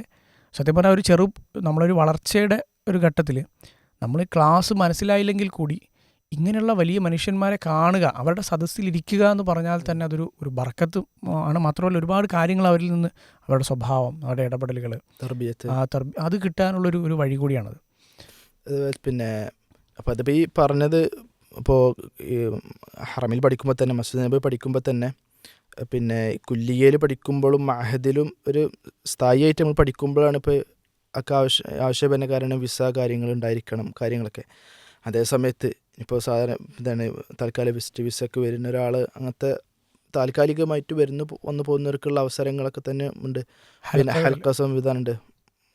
സത്യം പറഞ്ഞാൽ നമ്മളൊരു വളർച്ചയുടെ ഒരു ഘട്ടത്തിൽ നമ്മൾ ക്ലാസ് മനസ്സിലായില്ലെങ്കിൽ കൂടി ഇങ്ങനെയുള്ള വലിയ മനുഷ്യന്മാരെ കാണുക, അവരുടെ സദസ്സിലിരിക്കുക എന്ന് പറഞ്ഞാൽ തന്നെ അതൊരു ബർക്കത്ത് ആണ്. മാത്രമല്ല ഒരുപാട് കാര്യങ്ങൾ അവരിൽ നിന്ന്, അവരുടെ സ്വഭാവം, അവരുടെ ഇടപെടലുകൾ, അത് കിട്ടാനുള്ളൊരു വഴി കൂടിയാണത്. പിന്നെ അപ്പോൾ അതിപ്പോൾ ഈ പറഞ്ഞത് ഇപ്പോൾ ഈ ഹറമിൽ പഠിക്കുമ്പോൾ തന്നെ മസ്ജിദ് നബി പഠിക്കുമ്പോൾ തന്നെ പിന്നെ കുല്ലിയയിൽ പഠിക്കുമ്പോഴും മഹദിലും ഒരു സ്ഥായിയായിട്ട് നമ്മൾ പഠിക്കുമ്പോഴാണ് ഇപ്പോൾ ഒക്കെ ആവശ്യപ്പെടുന്ന കാരണം വിസ കാര്യങ്ങൾ ഉണ്ടായിരിക്കണം കാര്യങ്ങളൊക്കെ. അതേ സമയത്ത് ഇപ്പോൾ സാധാരണ തൽക്കാല വിസയ്ക്ക് വരുന്ന ഒരാൾ അങ്ങനത്തെ താൽക്കാലികമായിട്ട് വന്നു പോകുന്നവർക്കുള്ള അവസരങ്ങളൊക്കെ തന്നെ ഉണ്ട്. പിന്നെ ഹൽക്ക സംവിധാനമുണ്ട്,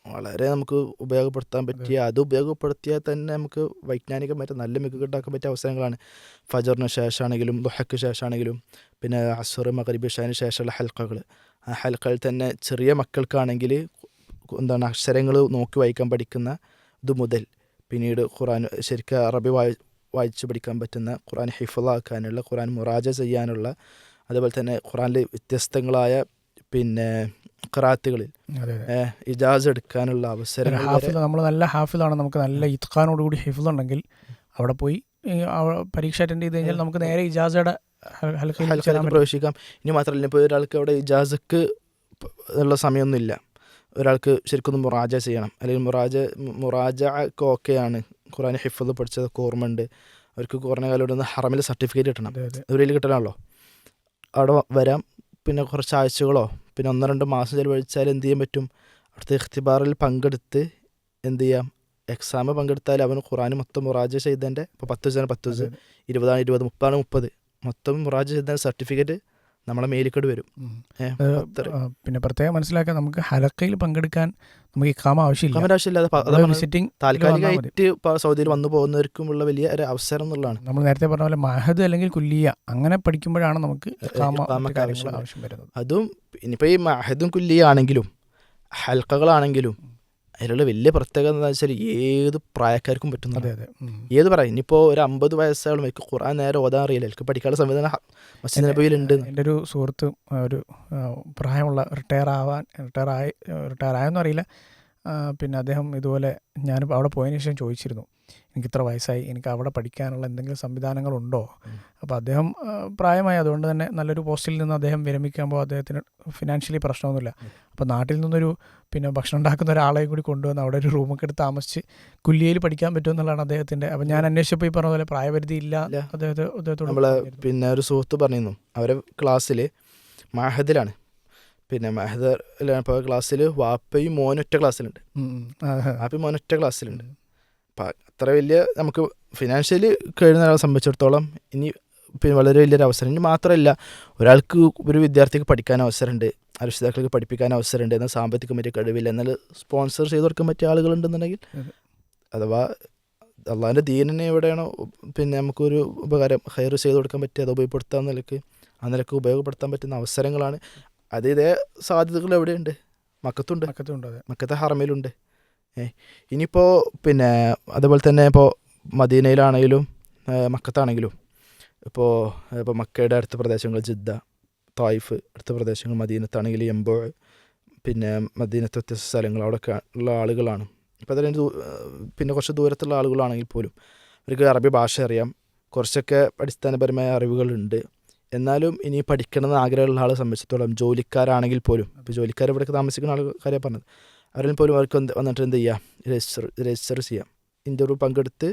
വളരെ നമുക്ക് ഉപയോഗപ്പെടുത്താൻ പറ്റിയ, അത് ഉപയോഗപ്പെടുത്തിയാൽ തന്നെ നമുക്ക് വൈജ്ഞാനികമായിട്ട് നല്ല മികവ് ഉണ്ടാക്കാൻ പറ്റിയ അവസരങ്ങളാണ്. ഫജറിന് ശേഷമാണെങ്കിലും ദുഹയ്ക്ക് ശേഷമാണെങ്കിലും പിന്നെ അസ്ർ മഗ്രിബ് ഇശാന് ശേഷമുള്ള ഹൽക്കകൾ. ആ ഹൽക്കയിൽ തന്നെ ചെറിയ മക്കൾക്കാണെങ്കിൽ അക്ഷരങ്ങൾ നോക്കി വായിക്കാൻ പഠിക്കുന്ന ഇത് മുതൽ പിന്നീട് ഖുർആൻ ശരിക്കും അറബി വായിച്ച് പഠിക്കാൻ പറ്റുന്ന, ഖുർആൻ ഹിഫ്ളാക്കാനുള്ള, ഖുർആൻ മുറാജ ചെയ്യാനുള്ള, അതുപോലെ തന്നെ ഖുർആനിൽ വ്യത്യസ്തങ്ങളായ പിന്നെ ഖിറാഅത്തുകളിൽ ഇജാസ് എടുക്കാനുള്ള അവസരങ്ങൾ. നമ്മൾ നല്ല ഹാഫിളാണ്, നമുക്ക് നല്ല ഇത്ഖാനോടുകൂടി ഹിഫ്ളുണ്ടെങ്കിൽ അവിടെ പോയി പരീക്ഷ അറ്റൻഡ് ചെയ്ത് കഴിഞ്ഞാൽ നമുക്ക് നേരെ ഇജാസയുടെ ഹൽക്കയിൽ പ്രവേശിക്കാം. ഇനി മാത്രമല്ല, ഇപ്പോൾ ഒരാൾക്ക് അവിടെ ഇജാസക്ക് ഉള്ള സമയമൊന്നുമില്ല, ഒരാൾക്ക് ശരിക്കും മുറാജ ചെയ്യണം, അല്ലെങ്കിൽ മുറാജ ഒക്കെ ഓക്കെയാണ്, ഖുർആൻ ഹിഫ്ള് പഠിച്ചതൊക്കെ ഓർമ്മയുണ്ട്, അവർക്ക് കുറഞ്ഞ കാലം ഒന്ന് ഹറമിൽ സർട്ടിഫിക്കറ്റ് കിട്ടണം, ദൂരയിൽ കിട്ടണമല്ലോ. അവിടെ വരാം, പിന്നെ കുറച്ച് ആഴ്ചകളോ പിന്നെ 1-2 മാസം ചിലവഴിച്ചാൽ എന്ത് ചെയ്യാൻ പറ്റും, അവിടുത്തെ ഇഖ്തിബാറിൽ പങ്കെടുത്ത് എന്ത് ചെയ്യാം, എക്സാം പങ്കെടുത്താൽ അവന് ഖുർആൻ മൊത്തം മുറാജ ചെയ്തതിൻ്റെ ഇപ്പോൾ 10 ജന 10 അതെ. 20 20 30 30 മൊത്തം മുറാജ ചെയ്തതിൻ്റെ സർട്ടിഫിക്കറ്റ് നമ്മളെ മെയിലിക്കട് വരും. പിന്നെ പ്രത്യേകം മനസ്സിലാക്കാൻ നമുക്ക് ഹലക്കയിൽ പങ്കെടുക്കാൻ നമുക്ക് ഇഖാമ ആവശ്യമില്ല. കമന്റ് ആവശ്യമില്ലാതെ വിസിറ്റിംഗ് താൽക്കാലികമായിട്ട് ഇപ്പോൾ സൗദിയിൽ വന്നു പോകുന്നവർക്കുമുള്ള വലിയ ഒരു അവസരം എന്നുള്ളതാണ്. നമ്മൾ നേരത്തെ പറഞ്ഞ പോലെ മഹദ് അല്ലെങ്കിൽ കുല്ലിയ അങ്ങനെ പഠിക്കുമ്പോഴാണ് നമുക്ക് ഇഖാമ മറ്റു കാര്യങ്ങൾ ആവശ്യം വരുന്നത്. അതും ഇനിയിപ്പോൾ ഈ മഹദും കുല്ലിയ ആണെങ്കിലും ഹൽക്കകളാണെങ്കിലും അതിലുള്ള വലിയ പ്രത്യേകത എന്താ വെച്ചാൽ ഏത് പ്രായക്കാർക്കും പറ്റുന്നത്. അതെ അതെ. ഏത് പ്രായം, ഇനിയിപ്പോൾ ഒരു 50 വയസ്സായാലും എനിക്ക് ഖുർആൻ നേരെ ഓതാൻ അറിയില്ല, എനിക്ക് പഠിക്കാനുള്ള സംവിധാനം മസ്ജിദ് നബവിയിലുണ്ട്. എൻ്റെ ഒരു സുഹൃത്ത് ഒരു പ്രായമുള്ള റിട്ടയർ ആയെന്നും അറിയില്ല, പിന്നെ അദ്ദേഹം ഇതുപോലെ ഞാൻ അവിടെ പോയതിനു ശേഷം ചോദിച്ചിരുന്നു, എനിക്ക് ഇത്ര വയസ്സായി, എനിക്ക് അവിടെ പഠിക്കാനുള്ള എന്തെങ്കിലും സംവിധാനങ്ങളുണ്ടോ. അപ്പോൾ അദ്ദേഹം പ്രായമായി, അതുകൊണ്ട് തന്നെ നല്ലൊരു പോസ്റ്റിൽ നിന്ന് അദ്ദേഹം വിരമിക്കുമ്പോൾ അദ്ദേഹത്തിന് ഫിനാൻഷ്യലി പ്രശ്നമൊന്നുമില്ല. അപ്പോൾ നാട്ടിൽ നിന്നൊരു പിന്നെ ഭക്ഷണം ഉണ്ടാക്കുന്ന ഒരാളെ കൂടി കൊണ്ടുവന്ന് അവിടെ ഒരു റൂമൊക്കെ എടുത്ത് താമസിച്ച് കുല്ലിയയിൽ പഠിക്കാൻ പറ്റുമെന്നുള്ളതാണ് അദ്ദേഹത്തിൻ്റെ. അപ്പോൾ ഞാൻ അന്വേഷിച്ചപ്പോൾ ഈ പറഞ്ഞ പോലെ പ്രായപരിധി ഇല്ല അദ്ദേഹത്തോട്. നമ്മളെ പിന്നെ ഒരു സുഹൃത്ത് പറഞ്ഞിരുന്നു, അവരെ ക്ലാസ്സിൽ മഹദിലാണ്, പിന്നെ മഹദിലാണ് ഇപ്പോൾ ക്ലാസ്സിൽ വാപ്പയും മോനൊറ്റ ക്ലാസ്സിലുണ്ട്, വാപ്പയും മോനൊറ്റ ക്ലാസ്സിലുണ്ട്. അപ്പം അത്ര വലിയ നമുക്ക് ഫിനാൻഷ്യലി കഴിയുന്ന ഒരാളെ സംബന്ധിച്ചിടത്തോളം ഇനി പിന്നെ വളരെ വലിയൊരു അവസരം. ഇനി മാത്രമല്ല, ഒരാൾക്ക് ഒരു വിദ്യാർത്ഥിക്ക് പഠിക്കാൻ അവസരമുണ്ട്, രക്ഷിതാക്കൾക്ക് പഠിപ്പിക്കാൻ അവസരമുണ്ട്, എന്നാൽ സാമ്പത്തികമായിട്ട് കഴിവില്ല, എന്നാൽ സ്പോൺസർ ചെയ്ത് കൊടുക്കാൻ പറ്റിയ ആളുകളുണ്ടെന്നുണ്ടെങ്കിൽ, അഥവാ അള്ളാഹിൻ്റെ ദീനിനെ എവിടെയാണോ പിന്നെ നമുക്കൊരു ഉപകാരം ഹൈർ ചെയ്ത് കൊടുക്കാൻ പറ്റിയ അത് ഉപയോഗപ്പെടുത്താൻ നിലക്ക് ഉപയോഗപ്പെടുത്താൻ പറ്റുന്ന അവസരങ്ങളാണ്. അത് ഇതേ സാധ്യതകൾ എവിടെയുണ്ട്, മക്കത്തുണ്ട്, മക്കത്തെ ഹറമയിലുണ്ട്. ഇനിയിപ്പോൾ പിന്നെ അതുപോലെ തന്നെ ഇപ്പോൾ മദീനയിലാണെങ്കിലും മക്കത്താണെങ്കിലും ഇപ്പോൾ മക്കയുടെ അടുത്ത പ്രദേശങ്ങൾ ജിദ്ദ, തായിഫ്, അടുത്ത പ്രദേശങ്ങൾ മദീനത്താണെങ്കിൽ എംബോ, പിന്നെ മദീനത്തെ വ്യത്യസ്ത സ്ഥലങ്ങൾ അവിടെയൊക്കെ ഉള്ള ആളുകളാണ്. ഇപ്പോൾ അതിന് പിന്നെ കുറച്ച് ദൂരത്തുള്ള ആളുകളാണെങ്കിൽ പോലും അവർക്ക് അറബി ഭാഷ അറിയാം, കുറച്ചൊക്കെ അടിസ്ഥാനപരമായ അറിവുകളുണ്ട്. എന്നാലും ഇനി പഠിക്കണമെന്ന് ആഗ്രഹമുള്ള ആളെ സംബന്ധിച്ചിടത്തോളം ജോലിക്കാരാണെങ്കിൽ പോലും, ഇപ്പോൾ ജോലിക്കാർ ഇവിടെയൊക്കെ താമസിക്കുന്ന ആൾക്കാരെ പറഞ്ഞത്, അവരിൽ പോലും അവർക്ക് വന്നിട്ട് എന്ത് ചെയ്യാം, രജിസ്റ്റർ ചെയ്യാം, ഇൻ്റർവ്യൂ പങ്കെടുത്ത്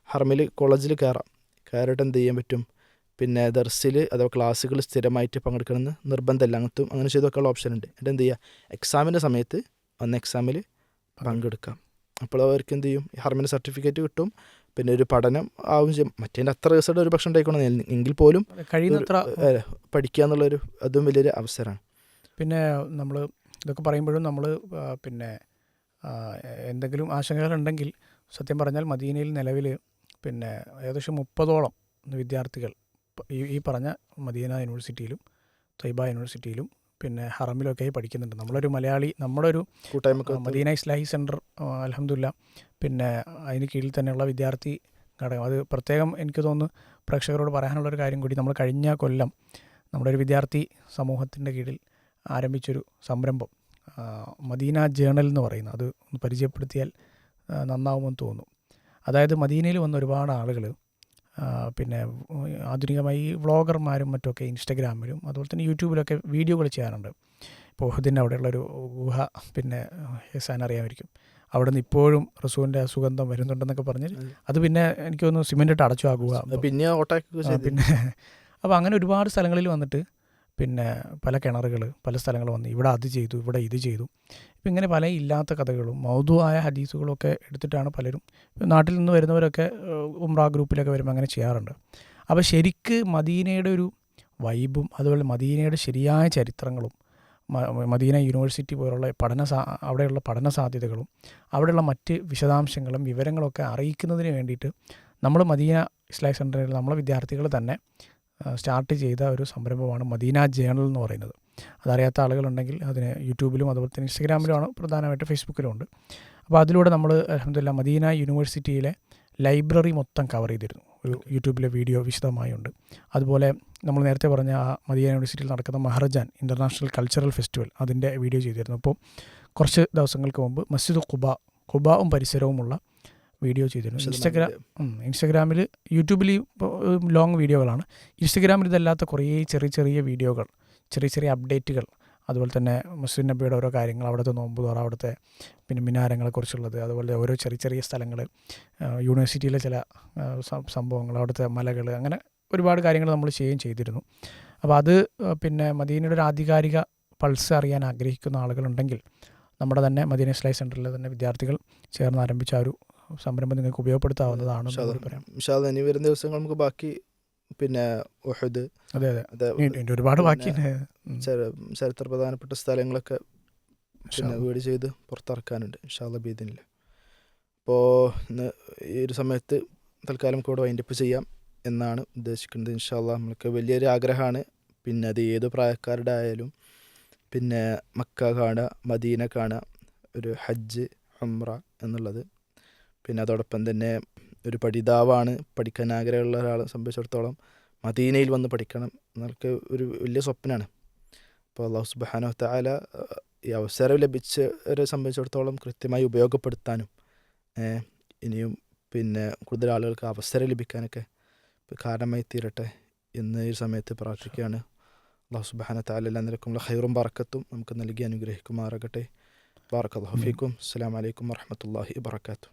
ഹറമിൽ കോളേജിൽ കയറിയിട്ട് എന്ത് ചെയ്യാൻ പറ്റും, പിന്നെ ദർസിൽ അഥവാ ക്ലാസ്സുകൾ സ്ഥിരമായിട്ട് പങ്കെടുക്കണമെന്ന് നിർബന്ധമല്ല, അങ്ങനത്തും അങ്ങനെ ചെയ്തൊക്കെയുള്ള ഓപ്ഷൻ ഉണ്ട്. എന്നിട്ട് എന്ത് ചെയ്യുക, എക്സാമിൻ്റെ സമയത്ത് എക്സാമിൽ പങ്കെടുക്കാം. അപ്പോൾ അവർക്ക് എന്ത് ചെയ്യും, ഹറമിൻ്റെ സർട്ടിഫിക്കറ്റ് കിട്ടും, പിന്നെ ഒരു പഠനം ആവും ചെയ്യും. മറ്റേതിൻ്റെ അത്ര ദിവസമായിട്ട് ഒരു പക്ഷം ഉണ്ടായിക്കോണം, എങ്കിൽ പോലും കഴിയുന്നത്ര പഠിക്കുക എന്നുള്ളൊരു അതും വലിയൊരു അവസരമാണ്. പിന്നെ നമ്മൾ ഇതൊക്കെ പറയുമ്പോഴും നമ്മൾ പിന്നെ എന്തെങ്കിലും ആശങ്കകളുണ്ടെങ്കിൽ സത്യം പറഞ്ഞാൽ മദീനയിൽ നിലവിൽ പിന്നെ ഏകദേശം 30ഓളം വിദ്യാർത്ഥികൾ ഈ പറഞ്ഞ മദീന യൂണിവേഴ്സിറ്റിയിലും ത്വയ്ബ യൂണിവേഴ്സിറ്റിയിലും പിന്നെ ഹറമിലൊക്കെയായി പഠിക്കുന്നുണ്ട്. നമ്മളൊരു മലയാളി, നമ്മുടെ ഒരു കൂട്ടായ്മ മദീന ഇസ്ലാഹി സെൻറ്റർ അൽഹംദുലില്ലാ പിന്നെ അതിന് കീഴിൽ തന്നെയുള്ള വിദ്യാർത്ഥി ഘടകം. അത് പ്രത്യേകം എനിക്ക് തോന്നുന്നു പ്രേക്ഷകരോട് പറയാനുള്ളൊരു കാര്യം കൂടി, നമ്മൾ കഴിഞ്ഞ കൊല്ലം നമ്മുടെ ഒരു വിദ്യാർത്ഥി സമൂഹത്തിൻ്റെ കീഴിൽ ആരംഭിച്ചൊരു സംരംഭം മദീന ജേണൽ എന്ന് പറയുന്നത്, അത് ഒന്ന് പരിചയപ്പെടുത്തിയാൽ നന്നാവുമെന്ന് തോന്നുന്നു. അതായത് മദീനയിൽ വന്ന ഒരുപാട് ആളുകൾ പിന്നെ ആധുനികമായി വ്ളോഗർമാരും മറ്റുമൊക്കെ ഇൻസ്റ്റഗ്രാമിലും അതുപോലെ തന്നെ യൂട്യൂബിലൊക്കെ വീഡിയോകൾ ചെയ്യാറുണ്ട്. ഇപ്പോൾ ഉഹദിൻ്റെ അവിടെയുള്ളൊരു ഗുഹ, പിന്നെ ഹെസാൻ അറിയാമായിരിക്കും, അവിടെ നിന്ന് ഇപ്പോഴും റസൂലിൻ്റെ സുഗന്ധം വരുന്നുണ്ടെന്നൊക്കെ പറഞ്ഞ് അത് പിന്നെ എനിക്ക് തോന്നുന്നു സിമെൻറ്റ് ഇട്ട് അടച്ചു ആ ഗുഹ പിന്നെ. അപ്പോൾ അങ്ങനെ ഒരുപാട് സ്ഥലങ്ങളിൽ വന്നിട്ട് പിന്നെ പല കിണറുകൾ, പല സ്ഥലങ്ങൾ വന്ന് ഇവിടെ അത് ചെയ്തു, ഇവിടെ ഇത് ചെയ്തു. ഇപ്പം ഇങ്ങനെ പല ഇല്ലാത്ത കഥകളും മൗദൂആയ ഹദീസുകളൊക്കെ എടുത്തിട്ടാണ് പലരും നാട്ടിൽ നിന്ന് വരുന്നവരൊക്കെ ഉംറ ഗ്രൂപ്പിലൊക്കെ വരുമ്പോൾ അങ്ങനെ ചെയ്യാറുണ്ട്. അപ്പോൾ ശരിക്ക് മദീനയുടെ ഒരു വൈബും അതുപോലെ മദീനയുടെ ശരിയായ ചരിത്രങ്ങളും മദീന യൂണിവേഴ്സിറ്റി പോലുള്ള അവിടെയുള്ള പഠന സാധ്യതകളും അവിടെയുള്ള മറ്റ് വിശദാംശങ്ങളും വിവരങ്ങളൊക്കെ അറിയിക്കുന്നതിന് വേണ്ടിയിട്ട് നമ്മൾ മദീന ഇസ്ലാമിക് സെൻറ്ററിൽ നമ്മളെ വിദ്യാർത്ഥികൾ തന്നെ സ്റ്റാർട്ട് ചെയ്ത ഒരു സംരംഭമാണ് മദീന ജേണൽ എന്ന് പറയുന്നത്. അതറിയാത്ത ആളുകളുണ്ടെങ്കിൽ അതിന് യൂട്യൂബിലും അതുപോലെ തന്നെ ഇൻസ്റ്റഗ്രാമിലുമാണ് പ്രധാനമായിട്ട്, ഫേസ്ബുക്കിലും ഉണ്ട്. അപ്പോൾ അതിലൂടെ നമ്മൾ അൽഹംദുലില്ലാ മദീന യൂണിവേഴ്സിറ്റിയിലെ ലൈബ്രറി മൊത്തം കവർ ചെയ്തിരുന്നു. ഒരു യൂട്യൂബിലെ വീഡിയോ വിശദമായുണ്ട്. അതുപോലെ നമ്മൾ നേരത്തെ പറഞ്ഞ ആ മദീന യൂണിവേഴ്സിറ്റിയിൽ നടക്കുന്ന മഹറജാൻ ഇൻ്റർനാഷണൽ കൾച്ചറൽ ഫെസ്റ്റിവൽ, അതിൻ്റെ വീഡിയോ ചെയ്തിരുന്നു. അപ്പോൾ കുറച്ച് ദിവസങ്ങൾക്ക് മുമ്പ് മസ്ജിദ് ഖുബാവും പരിസരവുമുള്ള വീഡിയോ ചെയ്തിരുന്നു. ഇൻസ്റ്റഗ്രാമിൽ, യൂട്യൂബിൽ ലോങ് വീഡിയോകളാണ്, ഇൻസ്റ്റഗ്രാമിൽ ഇതല്ലാത്ത കുറേ ചെറിയ വീഡിയോകൾ, ചെറിയ അപ്ഡേറ്റുകൾ, അതുപോലെ തന്നെ മസ്ജിദ് നബിയുടെ ഓരോ കാര്യങ്ങൾ, അവിടുത്തെ നോമ്പ് തുറ, അവിടുത്തെ പിന്നെ മിനാരങ്ങളെക്കുറിച്ചുള്ളത്, അതുപോലെ ഓരോ ചെറിയ സ്ഥലങ്ങൾ, യൂണിവേഴ്സിറ്റിയിലെ ചില സംഭവങ്ങൾ, അവിടുത്തെ മലകൾ, അങ്ങനെ ഒരുപാട് കാര്യങ്ങൾ നമ്മൾ ചെയ്തിരുന്നു. അപ്പോൾ അത് പിന്നെ മദീനയുടെ ഒരു ആധികാരിക പൾസ് അറിയാൻ ആഗ്രഹിക്കുന്ന ആളുകളുണ്ടെങ്കിൽ നമ്മുടെ തന്നെ മദീന ഇസ്ലാഹി സെൻറ്ററിലെ തന്നെ വിദ്യാർത്ഥികൾ ചേർന്ന് ആരംഭിച്ച ആ ഒരു സംരംഭം നിങ്ങൾക്ക് ഉപയോഗപ്പെടുത്താവുന്നതാണ് എന്ന് പറയാം. ഇൻഷാല്ലാ ഇനി വരുന്ന ദിവസങ്ങൾ നമുക്ക് ബാക്കി പിന്നെ ഉഹദ്, അതെ അതെ, അതെ, ഇനി ഒരുപാട് ബാക്കിയുണ്ട്. ചരിത്ര പ്രധാനപ്പെട്ട സ്ഥലങ്ങളൊക്കെ പിന്നെ വീട് ചെയ്ത് പുറത്തിറക്കാനുണ്ട് ഇൻഷാല്ലാ ബീദിനില്ല. അപ്പോൾ ഇന്ന് ഈ ഒരു സമയത്ത് തൽക്കാലം കൂടെ വൈൻഡപ്പ് ചെയ്യാം എന്നാണ് ഉദ്ദേശിക്കുന്നത്. ഇൻഷാല്ലാ നമ്മൾക്ക് വലിയൊരു ആഗ്രഹമാണ്, പിന്നെ അത് ഏത് പ്രായക്കാരുടെ ആയാലും പിന്നെ മക്ക കാണുക, മദീന കാണുക, ഒരു ഹജ്ജ് ഉംറ എന്നുള്ളത്. പിന്നെ അതോടൊപ്പം തന്നെ ഒരു പഠിതാവാണ്, പഠിക്കാൻ ആഗ്രഹമുള്ള ഒരാളെ സംബന്ധിച്ചിടത്തോളം മദീനയിൽ വന്ന് പഠിക്കണം എന്നൊക്കെ ഒരു വലിയ സ്വപ്നമാണ്. അപ്പോൾ അല്ലാഹു സുബ്ഹാനഹു വ തആല ഈ അവസരം ലഭിച്ചവരെ സംബന്ധിച്ചിടത്തോളം കൃത്യമായി ഉപയോഗപ്പെടുത്താനും ഇനിയും പിന്നെ കൂടുതൽ ആളുകൾക്ക് അവസരം ലഭിക്കാനൊക്കെ കാരണമായി തീരട്ടെ എന്ന് ഈ സമയത്ത് പ്രാർത്ഥിക്കുകയാണ്. അല്ലാഹു സുബ്ഹാനഹു വ തആല എല്ലാ നിലക്കുമുള്ള ഖൈറും ബറക്കത്തും നമുക്ക് നൽകി അനുഗ്രഹിക്കുമാറാകട്ടെ. ബാറക്കല്ലാഹു ഫീക്കും. അസ്സലാമു അലൈക്കും വറഹ്മത്തുള്ളാഹി വബറകാതുഹു.